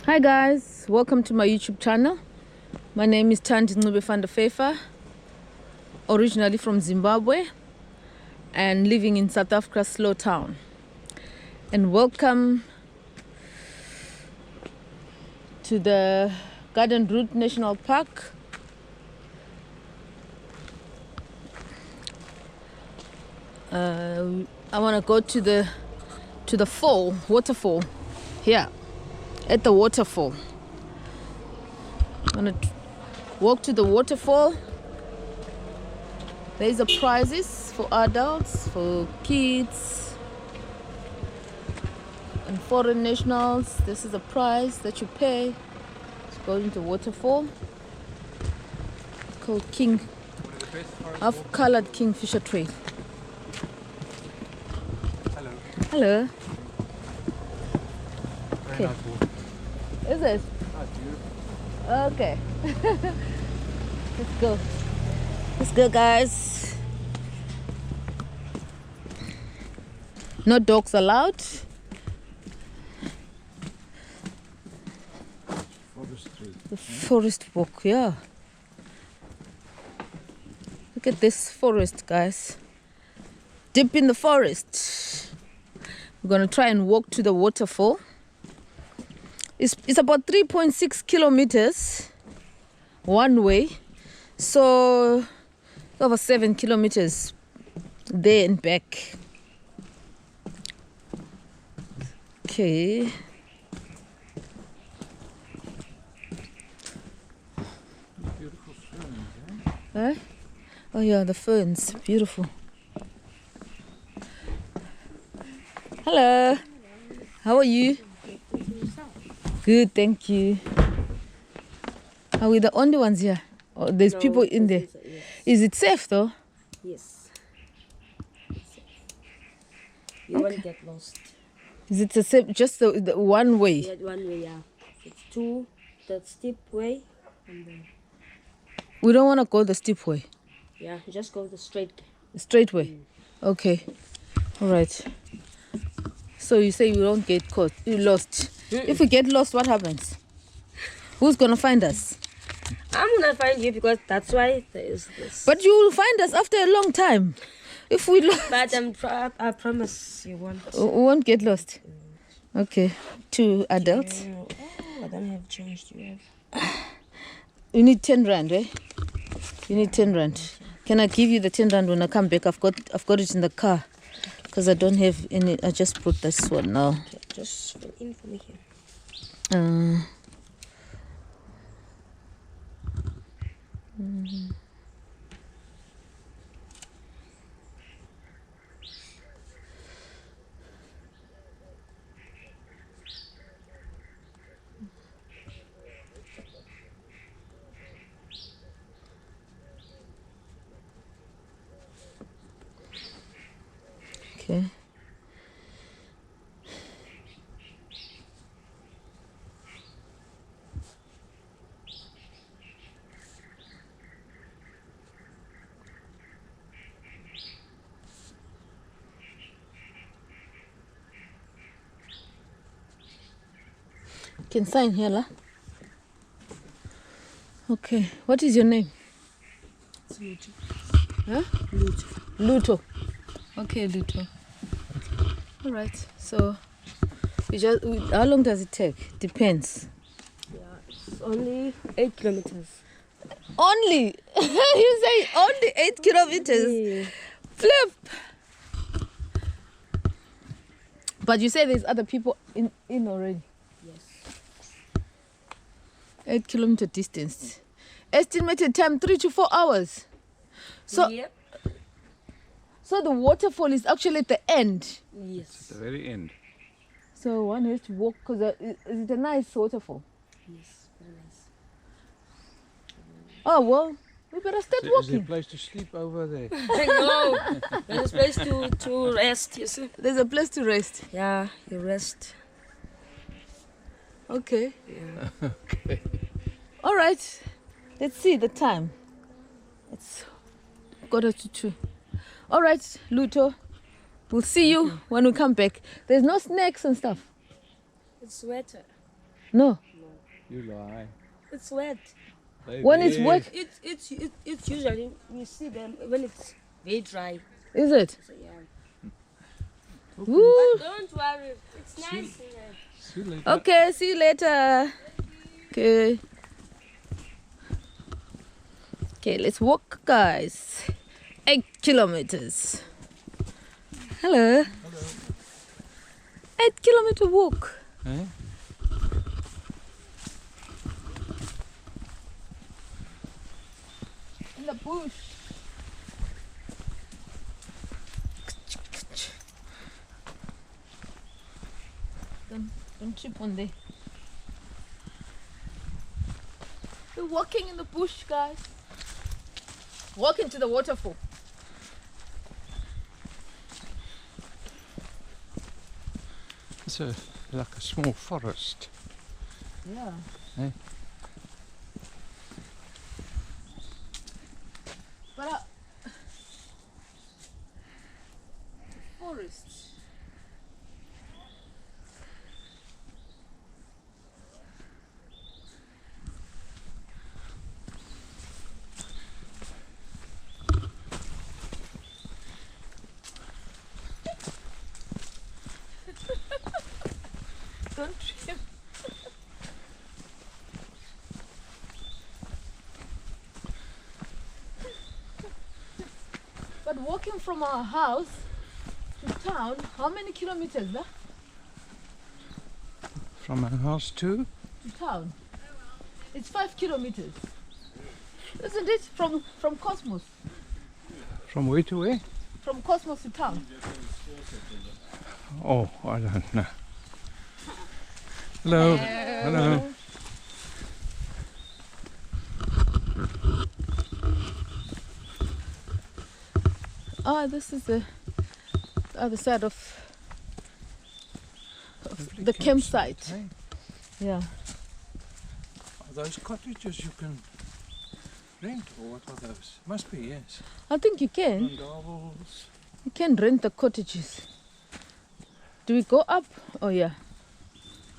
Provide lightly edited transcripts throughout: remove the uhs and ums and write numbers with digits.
Hi guys, welcome to my YouTube channel. My name is TARZAN, originally from Zimbabwe and living in South Africa, Slowtown. And welcome to the Garden Route National Park. I want to go to the waterfall here. At the waterfall, I'm gonna walk to the waterfall. There's a prizes for adults, for kids, and foreign nationals. This is a prize that you pay to go into waterfall. It's called half-colored kingfisher trail. Hello. Hello. Very nice water. Is it? That's beautiful. Okay. Let's go. Let's go, guys. No dogs allowed. Forestry. The forest walk, yeah. Look at this forest, guys. Deep in the forest. We're gonna try and walk to the waterfall. It's about 3.6 kilometers one way, so over 7 kilometers there and back. Okay. Beautiful ferns, eh? Huh? Oh yeah, the ferns, beautiful. Hello. How are you? Good, thank you. Are we the only ones here? Oh, there's people in there. Yes. Is it safe though? Yes. You won't get lost. Is it a safe, just the one way? Yeah, one way, yeah. It's the steep way, and then We don't want to go the steep way. yeah, just go the straight. Straight way. Okay. All right. So you say you don't get caught, you lost. If we get lost, what happens? Who's gonna find us? I'm gonna find you because that's why there is this. But you will find us after a long time. If we lost, But I promise you won't. we won't get lost. Okay. 2 adults. Oh, I don't have changed. You have. You need 10 rand, eh? You need 10 rand. Can I give you the 10 rand when I come back? I've got it in the car because I don't have any. I just brought this one now. Okay, just fill in for me here. Okay. Can sign here, la? Okay. What is your name? It's Luto. Huh? Luto. Luto. Okay, Luto. All right. So, how long does it take? Depends. Yeah, it's only 8 kilometers. Only? You say only 8 kilometers? Yeah. Flip. But you say there's other people in already. Yes. 8 kilometer distance. Estimated time 3 to 4 hours. So, Yep. so the waterfall is actually at the end. Yes. At the very end. So one has to walk because it's a nice waterfall. Yes. Very nice. Oh well, we better start So is there a walking. place to sleep over there? No, there's a place to rest. You see. There's a place to rest. Yeah, you rest. Okay. Yeah. Okay. All right. Let's see the time. It's 1:45. All right, Luto. We'll see you when we come back. There's no snakes and stuff. It's wetter. No. No. You lie. It's wet. When it's Baby. wet, It's usually you see them when it's very dry. is it? So yeah. Woo. But don't worry, it's nice in there. See you later. Okay, see you later. Okay. Okay, let's walk, guys. 8 kilometers. Hello. 8-kilometer walk. Eh? In the bush. Don't trip on there. We're walking in the bush, guys. Walking to the waterfall. It's like a small forest. Yeah. Eh? But forest. Don't trip. But walking from our house to town, how many kilometers? Huh? From our house to? To town. It's 5 kilometers. Isn't it? From Cosmos. From where to where? From Cosmos to town. Oh, I don't know. Hello. Hello. Ah, this is the other side of the campsite. Eh? Yeah. Are those cottages you can rent, or what are those? Must be, yes. I think you can. Gondolas. You can rent the cottages. Do we go up? Oh yeah.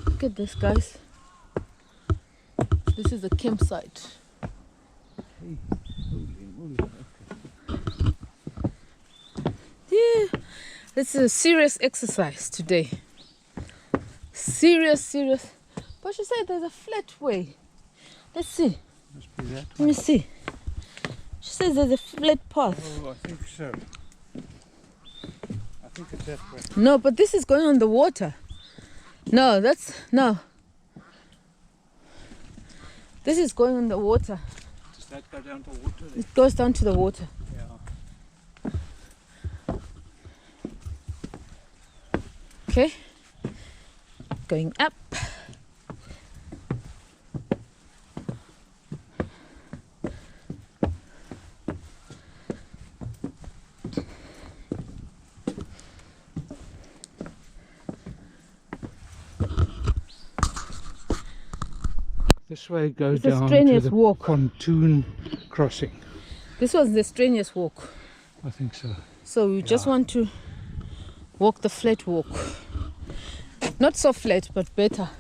Look at this, guys. This is a campsite. Hey, holy moly. Okay. Yeah. This is a serious exercise today. Serious. But she said there's a flat way. Let's see. Must be that Let one. me see. She says there's a flat path. Oh, I think so. I think it's that way. No, but this is going on the water. No, no. This is going on the water. Does that go down to water there? It goes down to the water. Yeah. Okay. Going up. This way go It's a down to strenuous the walk. pontoon crossing. This was the strenuous walk. I think so. So we just Yeah. want to walk the flat walk. Not so flat, but better.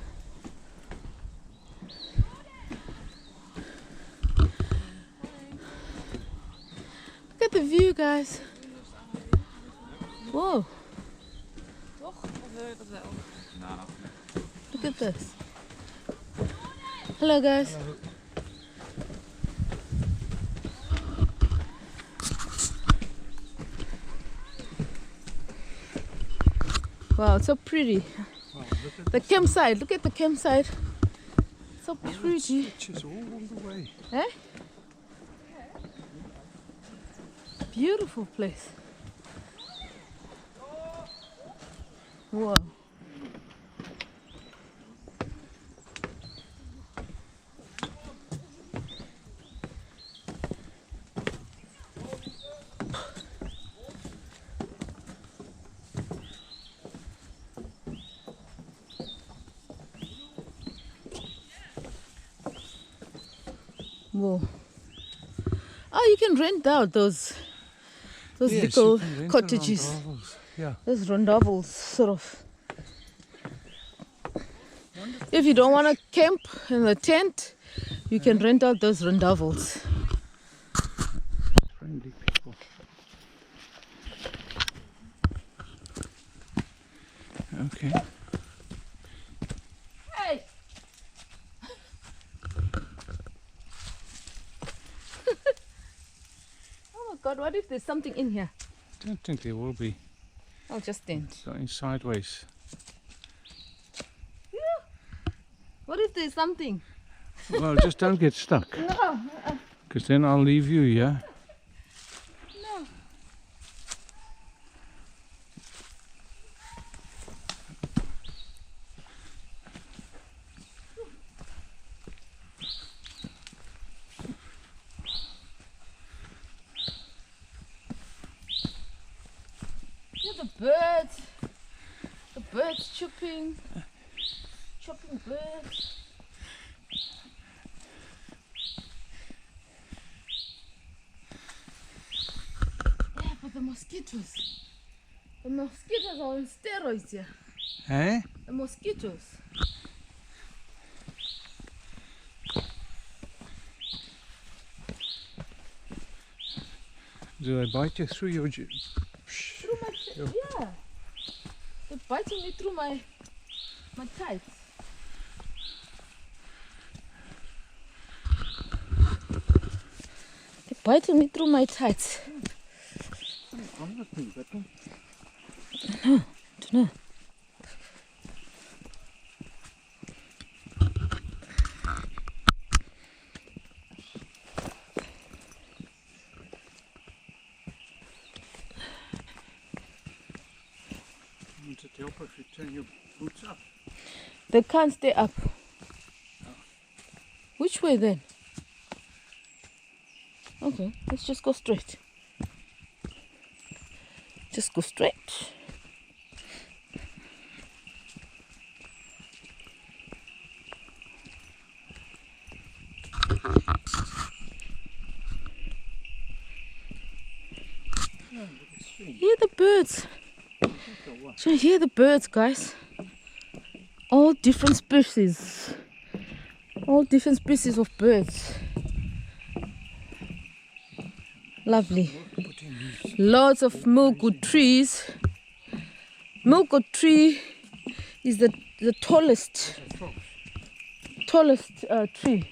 Look at the view, guys. Whoa. Look at this. Hello, guys. Wow, it's so pretty. Wow, look at The campsite. Look at the campsite. So it pretty. stretches all the way. Eh? Beautiful place. Wow. Whoa. Oh, you can rent out those Yes, little you can rent cottages. rondavels. Yeah. Those rondavels, sort of. Yeah, If you don't want to camp in the tent, you can rent out those rendezvous. Friendly people. Okay. Hey! Oh my god, what if there's something in here? I don't think there will be. I'll just stand. It's going sideways. What if there's something? Well, just don't get stuck. No, Because then I'll leave you, yeah? no. Look at the birds. The birds chopping birds. Yeah, but the mosquitoes are on steroids here. Eh? The mosquitoes. Do they bite you through your... Through my yeah. They're biting me through my tights. They're biting me through my tights. I'm not too bad. I don't know. Does it help if you turn your boots up? They can't stay up. Which way then? Okay, let's just go straight. Just go straight. Hear the birds. So hear the birds, guys. All different species. All different species of birds. Lovely. Lots of milkwood trees. Milkwood tree is the tallest tree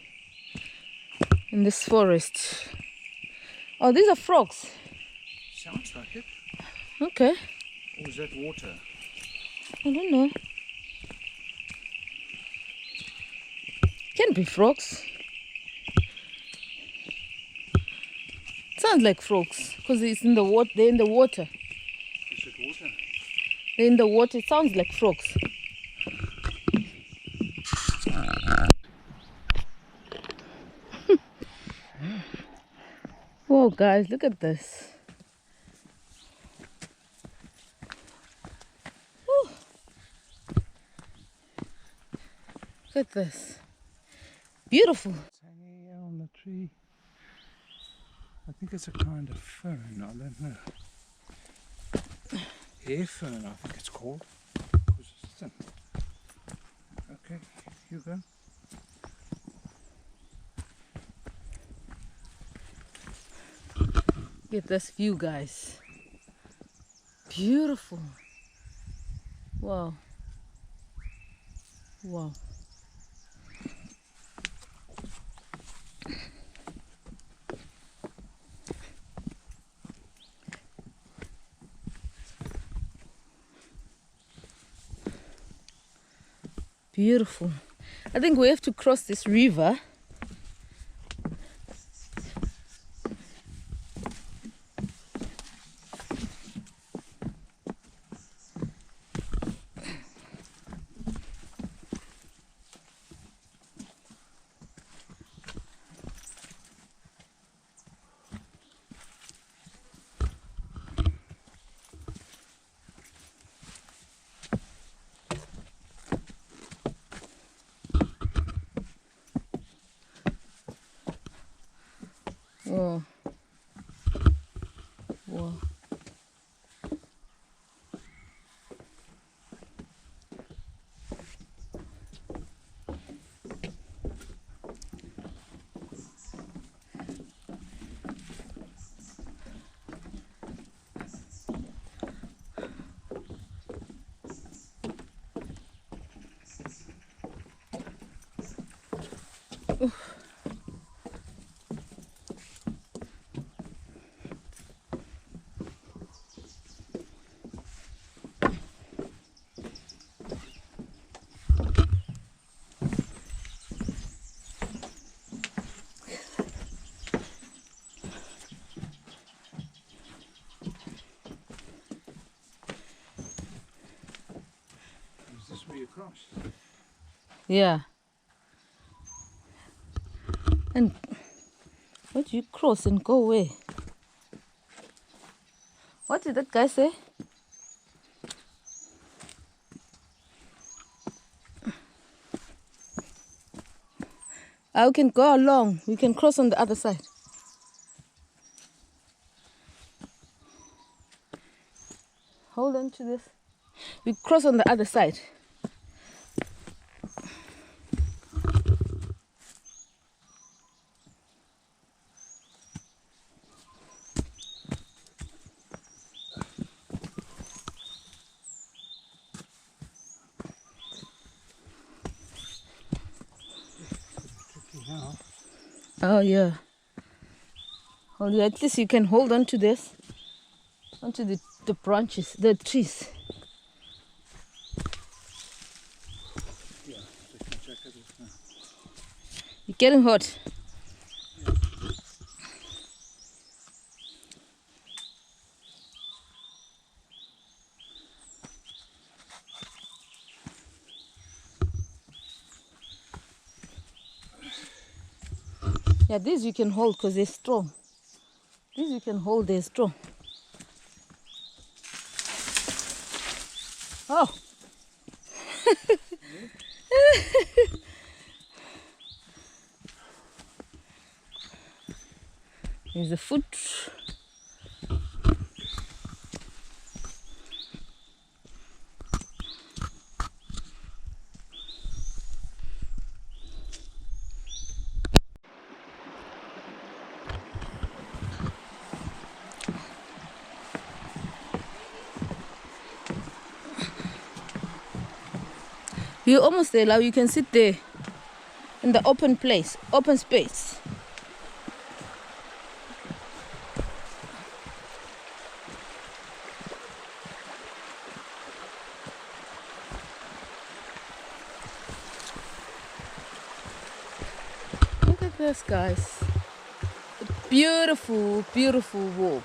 in this forest. Oh, these are frogs. Sounds like it. Okay. Or is that water? I don't know. Can be frogs. Sounds like frogs because it's in the water. They're in the water. Is it water? They're in the water. It sounds like frogs. Whoa, guys, look at this. Whew. Look at this. Beautiful. It's hanging here on the tree. I think it's a kind of fern, I don't know. Hair fern, I think it's called. Because it's thin. Okay, you go. Get this view, guys. Beautiful. Wow. Wow. Beautiful. I think we have to cross this river. Whoa. Whoa. Is this where you cross? Yeah. And why do you cross and go away? What did that guy say? I can go along. We can cross on the other side. Hold on to this. We cross on the other side. Tricky now. Oh yeah. Oh yeah, at least you can hold on to this. Onto the branches, the trees. Yeah, take my jacket off now. You're getting hot. Yeah, these you can hold because they're strong. These you can hold, they're strong. Oh. There's a foot. You're almost there now. You can sit there in the open place, open space. Look at this, guys. A beautiful, beautiful walk.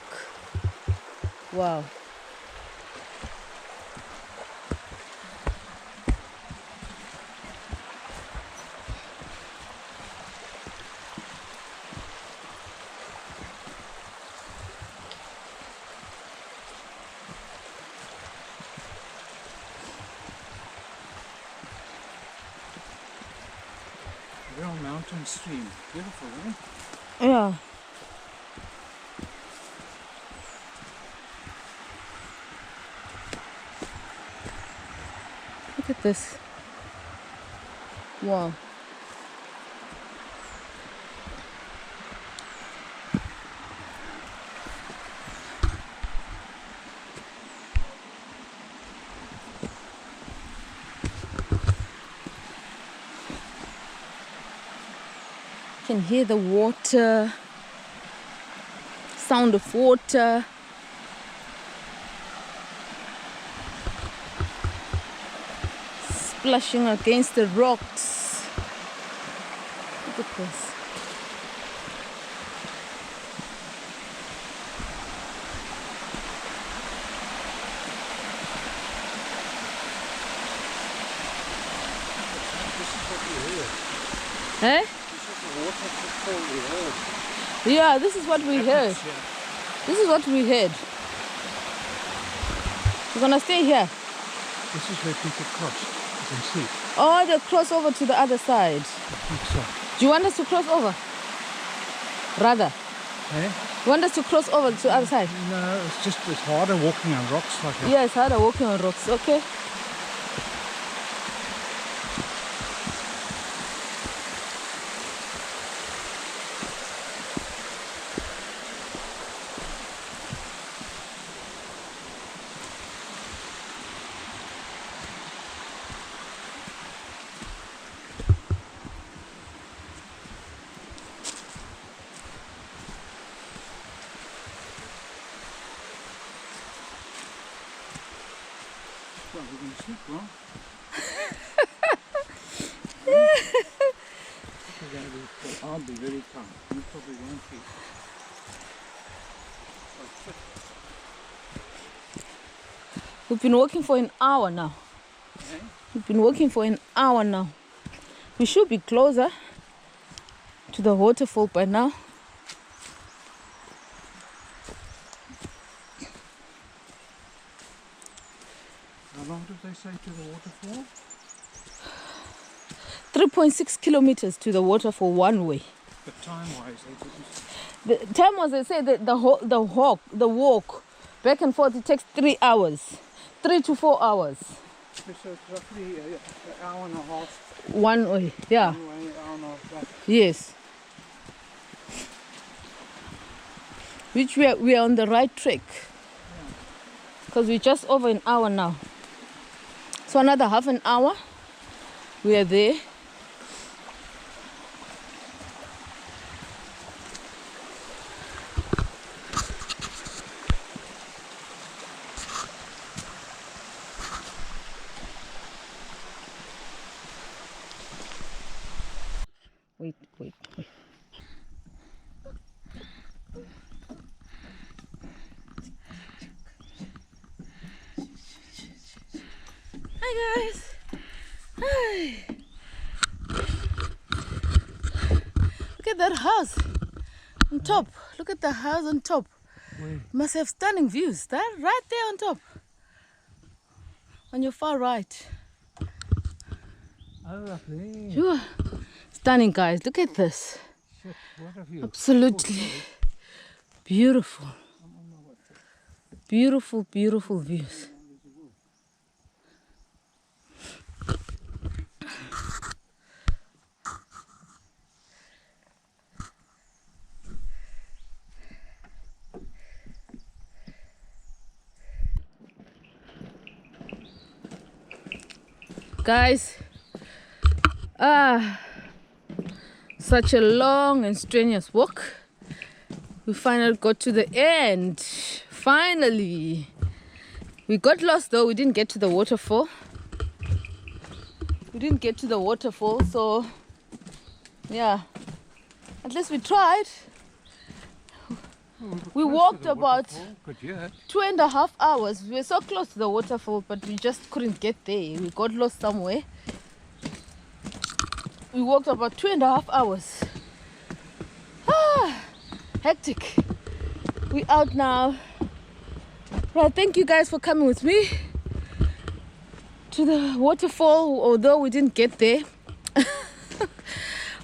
Wow. Real mountain stream. Beautiful, eh? Yeah. Look at this. Wow. You can hear the water, sound of water. Splashing against the rocks. Look at this. This is what we heard. Eh? This is the waterfall we heard. Yeah, this is what we heard. Yeah. This is what we heard. We're gonna stay here. This is where people cross. You can see. Oh, they cross over to the other side. I think so. Do you want us to cross over? Rather. Eh? You want us to cross over to the other side? No, it's harder walking on rocks like that. Yeah, it's harder walking on rocks. Okay. Well, I'll be very tired. You probably won't be. We've been walking for an hour now. Okay. We've been walking for an hour now. We should be closer to the waterfall by now. How long did they say to the waterfall? 3.6 kilometers to the waterfall one way. But time-wise, they didn't. The time was, they say that the walk back and forth, it takes 3 hours. 3 to 4 hours. So it's roughly an hour and a half. One way, yeah. One way, an hour and a half back. Yes. Which we are on the right track. Because we're just over an hour now. So another half an hour, we are there. Wait. Hi guys. Hi. Look at that house on top. Look at the house on top. Where? Must have stunning views. That right there on top. On your far right. Oh, up there. Sure. Stunning, guys. Look at this. Shit, what a view. Absolutely beautiful. Beautiful, beautiful views. Guys, such a long and strenuous walk. We finally got to the end. Finally. We got lost though. We didn't get to the waterfall. So yeah, at least we tried. We walked about 2.5 hours. We were so close to the waterfall, but we just couldn't get there. We got lost somewhere. We walked about 2.5 hours. Hectic. We out now. Right, thank you guys for coming with me to the waterfall, although we didn't get there.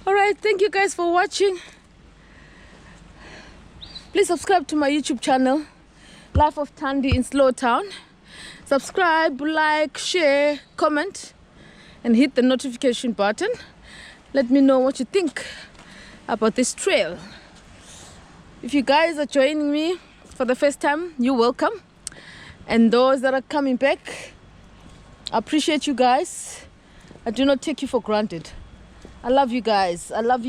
All right, thank you guys for watching. Please subscribe to my YouTube channel, Life of Thandi in Slowtown. Subscribe, like, share, comment, and hit the notification button. Let me know what you think about this trail. If you guys are joining me for the first time, you're welcome. And those that are coming back, I appreciate you guys. I do not take you for granted. I love you guys. I love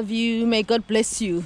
you. May God bless you.